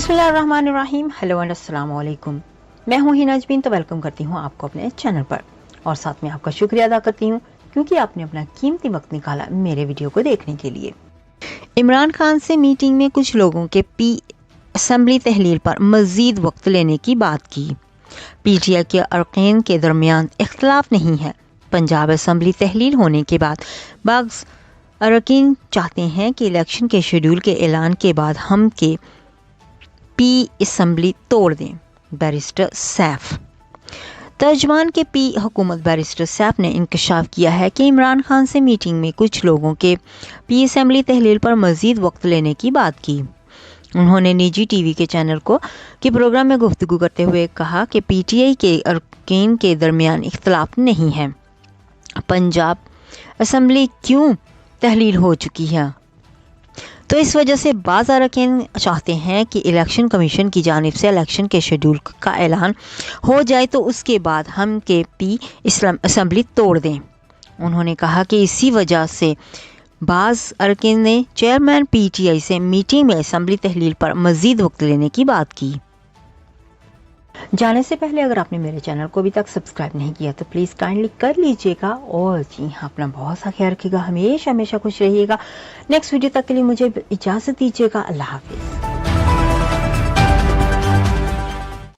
बिस्मिल्लाहिर्रहमानिर्रहीम। Hello and अस्सलाम वालेकुम। मैं हूँ हिना अजमीन, तो वेलकम करती हूँ आपको अपने चैनल पर और साथ में आपका शुक्रिया अदा करती हूँ क्योंकि आपने अपना कीमती वक्त निकाला मेरे वीडियो को देखने के लिए। इमरान खान से मीटिंग में कुछ लोगों के असेंबली तहलील पर मजीद वक्त लेने की बात की। पीटीआई के अरकान के दरमियान इख्तलाफ नहीं है। पंजाब असेंबली तहलील होने के बाद बाज़ अरकान चाहते हैं कि इलेक्शन के शेड्यूल के ऐलान के बाद हम के असेंबली तोड़ दें। बैरिस्टर सैफ तर्जमान के हुकूमत बैरिस्टर सैफ ने इंकशाफ किया है कि इमरान खान से मीटिंग में कुछ लोगों के असेंबली तहलील पर मजीद वक्त लेने की बात की। उन्होंने निजी टीवी के चैनल के प्रोग्राम में गुफ्तगू करते हुए कहा कि पीटीआई के अरकान के दरमियान इख्तलाफ नहीं है। पंजाब असेंबली क्यों तहलील हो चुकी है, तो इस वजह से बाज़ अरकान चाहते हैं कि इलेक्शन कमीशन की जानिब से इलेक्शन के शेड्यूल का ऐलान हो जाए तो उसके बाद हम के असेंबली तोड़ दें। उन्होंने कहा कि इसी वजह से बाज़ अरकान ने चेयरमैन पीटीआई से मीटिंग में असेंबली तहलील पर मज़ीद वक्त लेने की बात की। जाने से पहले अगर आपने मेरे चैनल को अभी तक सब्सक्राइब नहीं किया तो प्लीज़ काइंडली कर लीजिएगा और जी हाँ, अपना बहुत सा ख्याल रखिएगा, हमेशा खुश रहिएगा। नेक्स्ट वीडियो तक के लिए मुझे इजाज़त दीजिएगा। अल्लाह हाफिज़।